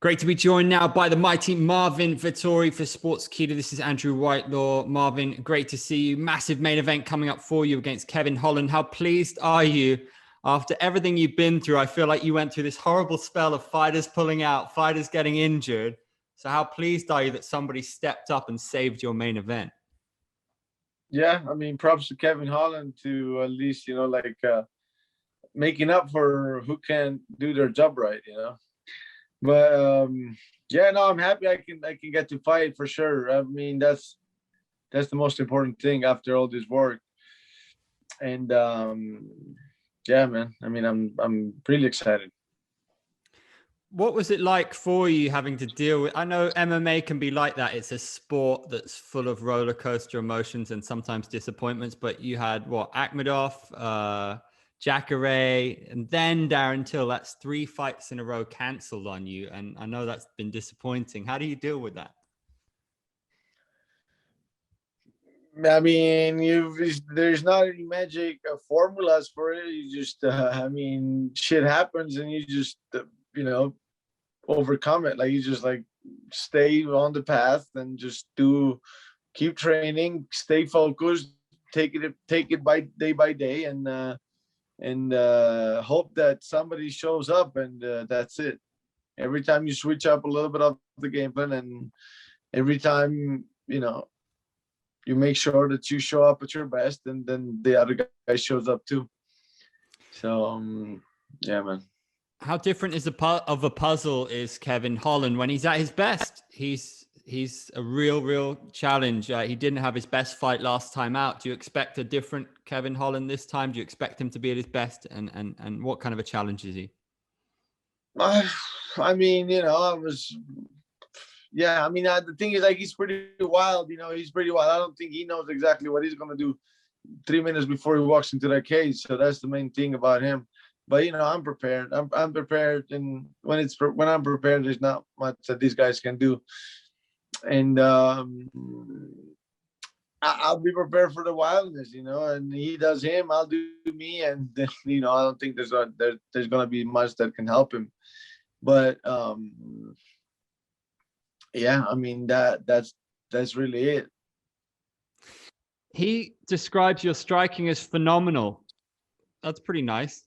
Great to be joined now by the mighty Marvin Vettori for Sportskeeda. This is Andrew Whitelaw. Marvin, great to see you. Massive main event coming up for you against Kevin Holland. How pleased are you after everything you've been through? I feel like you went through this horrible spell of fighters pulling out, fighters getting injured. So how pleased are you that somebody stepped up and saved your main event? Yeah, I mean, props to Kevin Holland to at least, making up for who can do their job right, But yeah, no, I'm happy I can get to fight for sure. I mean, that's the most important thing after all this work. And yeah, man. I mean, I'm really excited. What was it like for you having to deal with? I know MMA can be like that. It's a sport that's full of roller coaster emotions and sometimes disappointments. But you had what, Akhmedov, Jacare, and then Darren Till. That's 3 fights in a row canceled on you, and I know that's been disappointing. How do you deal with that? I mean, there's not any magic formulas for it. You just, I mean, shit happens, and you just, overcome it. Like you just stay on the path and just keep training, stay focused, take it by day, and hope that somebody shows up, and that's it. Every time you switch up a little bit of the game plan, and every time you make sure that you show up at your best, and then the other guy shows up too. So yeah, man. How different of a puzzle is Kevin Holland when he's at his best? He's a real challenge. He didn't have his best fight last time out. Do you expect a different Kevin Holland this time? Do you expect him to be at his best? And what kind of a challenge is he? I mean, the thing is, he's pretty wild. He's pretty wild. I don't think he knows exactly what he's going to do 3 minutes before he walks into that cage. So that's the main thing about him. But I'm prepared. I'm prepared, and when I'm prepared, there's not much that these guys can do. And I'll be prepared for the wildness, and he does him, I'll do me, and then, I don't think there's gonna be much that can help him. But yeah, I mean that's really it. He describes your striking as phenomenal. That's pretty nice.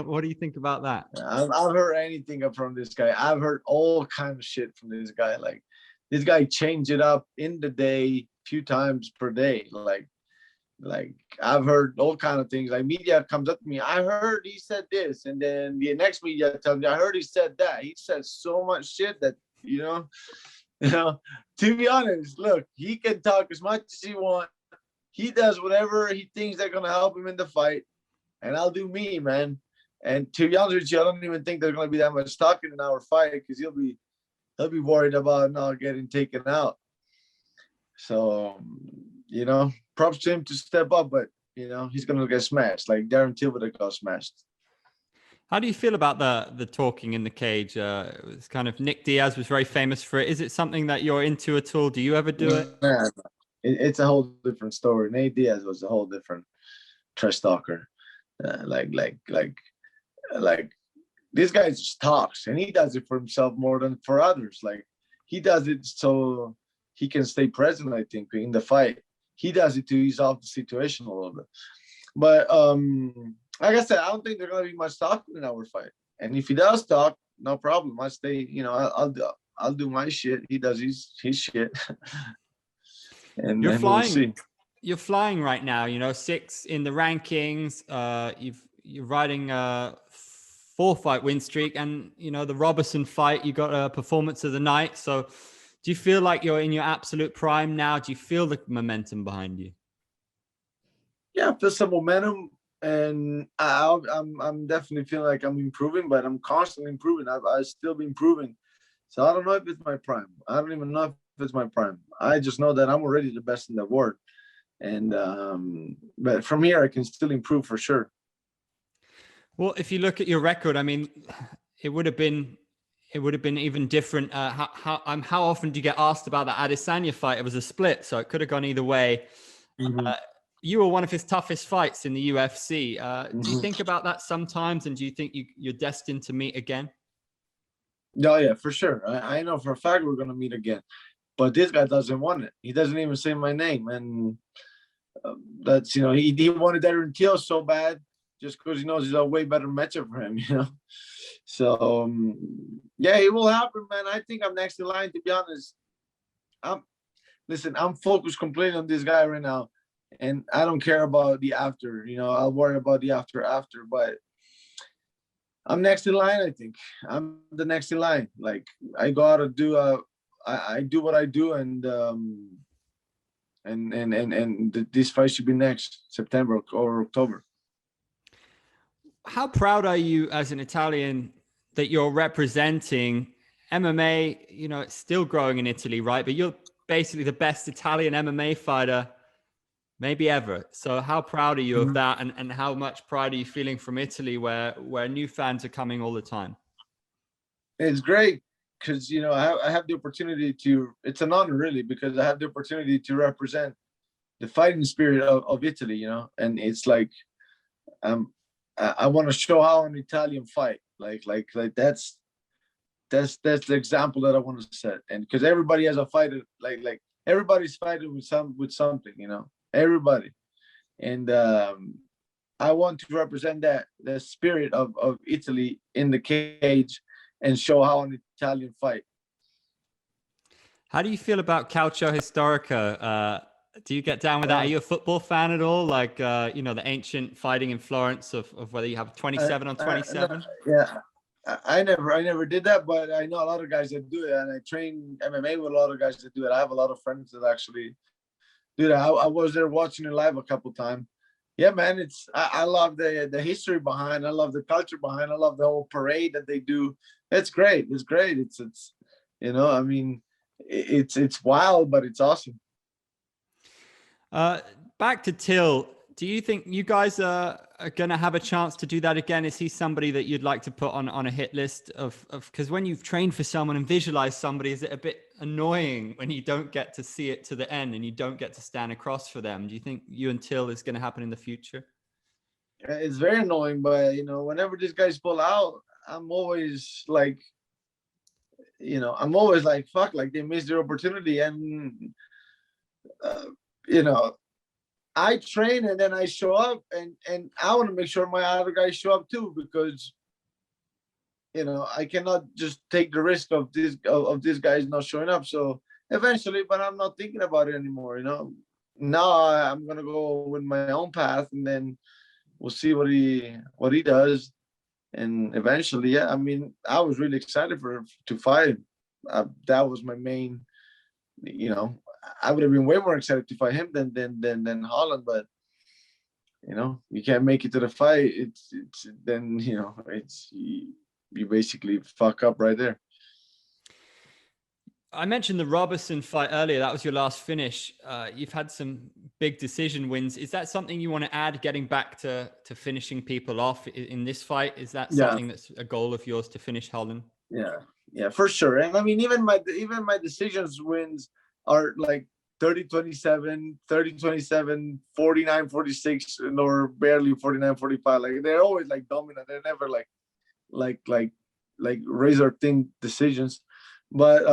What do you think about that? I've heard anything from this guy. I've heard all kind of shit from this guy. Like, this guy changed it up in the day, few times per day. Like I've heard all kind of things. Like, media comes up to me, I heard he said this, and then the next media tells me, I heard he said that. He said so much shit that to be honest, look, he can talk as much as he wants. He does whatever he thinks they're gonna help him in the fight. And I'll do me, man. And to be honest with you, I don't even think there's going to be that much talking in our fight, because he'll be worried about not getting taken out. So, props to him to step up, but he's going to get smashed, like Darren Till would have got smashed. How do you feel about the talking in the cage? It's kind of, Nick Diaz was very famous for it. Is it something that you're into at all? Do you ever do it? Yeah, it's a whole different story. Nate Diaz was a whole different trash talker. This guy just talks, and he does it for himself more than for others. Like, he does it so he can stay present, I think, in the fight. He does it to ease off the situation a little bit. But like I said, I don't think there's gonna be much talking in our fight. And if he does talk, no problem. I stay, I'll do my shit. He does his shit. And you're then flying. We'll see. You're flying right now, 6 in the rankings. You're riding a 4-fight win streak, and the Robertson fight, you got a performance of the night. So do you feel like you're in your absolute prime now? Do you feel the momentum behind you? Yeah, I feel some momentum, and I'm definitely feeling like I'm improving, but I'm constantly improving. I've still been improving. So I don't know if it's my prime. I don't even know if it's my prime. I just know that I'm already the best in the world. And but from here I can still improve for sure. Well, if you look at your record, I mean, it would have been even different. How often do you get asked about that Adesanya fight? It was a split, so it could have gone either way. Mm-hmm. You were one of his toughest fights in the UFC. Do you think about that sometimes, and do you think you're destined to meet again? Oh yeah, for sure. I know for a fact we're gonna meet again. But this guy doesn't want it. He doesn't even say my name, and that's he wanted Darren Till so bad just because he knows it's a way better matchup for him. So yeah, it will happen, man. I think I'm next in line. To be honest, I'm listen. I'm focused completely on this guy right now, and I don't care about the after. I'll worry about the after. But I'm next in line. I think I'm the next in line. Like I gotta do I do what I do, and this fight should be next September or October. How proud are you as an Italian that you're representing MMA? It's still growing in Italy, right? But you're basically the best Italian MMA fighter maybe ever. So how proud are you of that? And how much pride are you feeling from Italy where new fans are coming all the time? It's great because, I have the opportunity to, it's an honor really, because I have the opportunity to represent the fighting spirit of Italy, and it's like, I want to show how an Italian fight, like that's the example that I want to set. And because everybody has a fighter, like everybody's fighting with something, everybody. And I want to represent the spirit of Italy in the cage and show how an Italian fight. How do you feel about Calcio Historica? Do you get down with that? Are you a football fan at all? Like, the ancient fighting in Florence of whether you have 27 on 27? Yeah, I never did that, but I know a lot of guys that do it, and I train MMA with a lot of guys that do it. I have a lot of friends that actually do that. I was there watching it live a couple times. Yeah, man, I love the history behind. I love the culture behind. I love the whole parade that they do. It's great. It's great. It's I mean, it's wild, but it's awesome. Back to Till. Do you think you guys are going to have a chance to do that again? Is he somebody that you'd like to put on a hit list of because when you've trained for someone and visualized somebody, is it a bit annoying when you don't get to see it to the end and you don't get to stand across for them? Do you think you and Till is going to happen in the future? It's very annoying, but whenever these guys pull out, I'm always like, fuck, like they missed their opportunity. And I train and then I show up, and I want to make sure my other guys show up too, because I cannot just take the risk of these guys not showing up. So eventually, but I'm not thinking about it anymore. Now I'm gonna go with my own path, and then we'll see what he does. And eventually, yeah, I mean, I was really excited to fight him. That was my main, I would have been way more excited to fight him than Holland, but you can't make it to the fight. It's then it's you basically fuck up right there. I mentioned the Robertson fight earlier. That was your last finish. You've had some big decision wins. Is that something you want to add, getting back to finishing people off in this fight? Is that something that's a goal of yours to finish Holland? Yeah, for sure. And I mean, even my decisions wins are like 30-27, 30-27, 49-46, or barely 49-45. Like they're always like dominant. They're never like razor thin decisions. But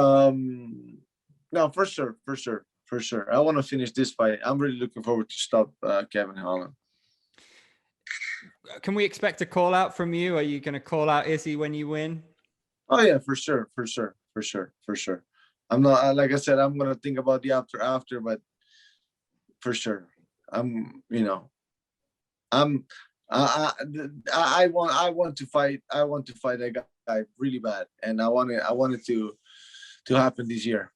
no, for sure. I want to finish this fight. I'm really looking forward to stop Kevin Holland. Can we expect a call out from you? Are you going to call out Izzy when you win? Oh yeah, for sure. I'm not, like I said, I'm gonna think about the after, but for sure, I want to fight. I want to fight that guy really bad, and I want it to happen this year.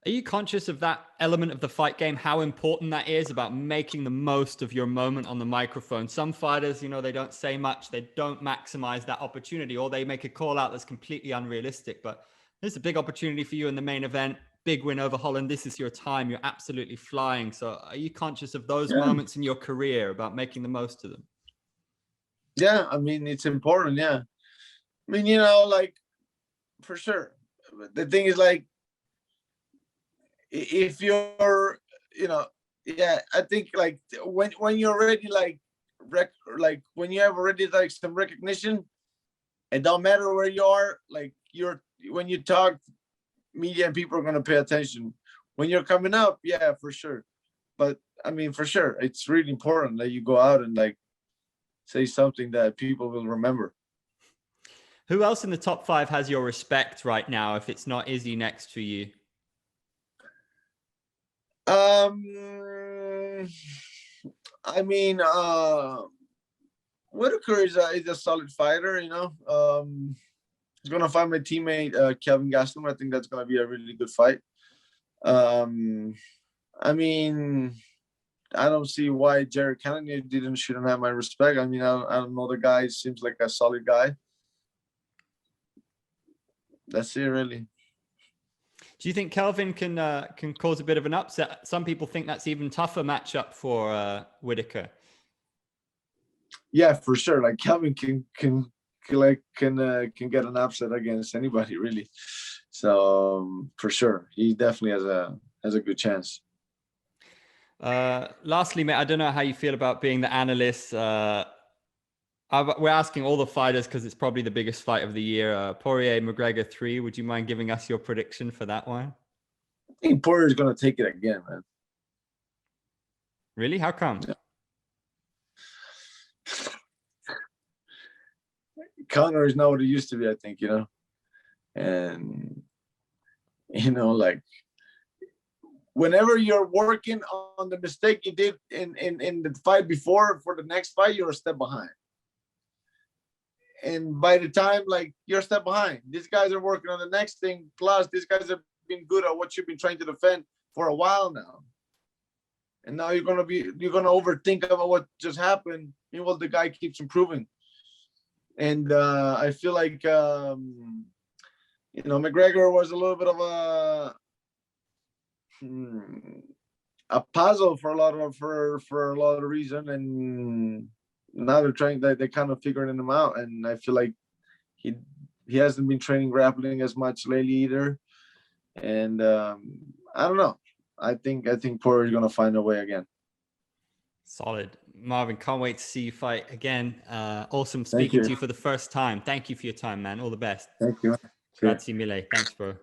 Are you conscious of that element of the fight game, how important that is about making the most of your moment on the microphone? Some fighters, they don't say much. They don't maximize that opportunity, or they make a call out that's completely unrealistic. But there's a big opportunity for you in the main event. Big win over Holland. This is your time. You're absolutely flying. So are you conscious of those moments in your career about making the most of them? Yeah, I mean, it's important. Yeah. I mean, like, for sure. The thing is, like, if you're, I think like when you're already like when you have already like some recognition, It don't matter where you are. Like when you talk, media and people are gonna pay attention. When you're coming up, yeah, for sure. But I mean, for sure, it's really important that you go out and like say something that people will remember. Who else in the top 5 has your respect right now? If it's not Izzy next to you. I mean, Whitaker is a solid fighter. You know, he's gonna fight my teammate Kevin Gastelum. I think that's gonna be a really good fight. I mean, I don't see why Jared Cannonier shouldn't have my respect. I mean, I don't know, the guy seems like a solid guy. That's it, really. Do you think Kelvin can cause a bit of an upset? Some people think that's even tougher matchup for Whitaker. Yeah, for sure. Like Kelvin can get an upset against anybody, really. So for sure, he definitely has a good chance. Lastly, mate, I don't know how you feel about being the analyst. We're asking all the fighters because it's probably the biggest fight of the year. Poirier, McGregor 3. Would you mind giving us your prediction for that one? I think Poirier is going to take it again, man. Really? How come? Yeah. Conor is not what it used to be, I think, you know. And, you know, like, whenever you're working on the mistake you did in the fight before for the next fight, you're a step behind. And by the time, like, you're a step behind, these guys are working on the next thing. Plus, these guys have been good at what you've been trying to defend for a while now. And now you're gonna overthink about what just happened. Meanwhile, the guy keeps improving. And I feel like you know, McGregor was a little bit of a puzzle for a lot of reason, and now they're kind of figuring him out. And I feel like he hasn't been training grappling as much lately either. And I don't know. I think Poirier is gonna find a way again. Solid. Marvin, can't wait to see you fight again. Awesome speaking to you for the first time. Thank you for your time, man. All the best. Thank you. Grazie mille. Thanks, bro.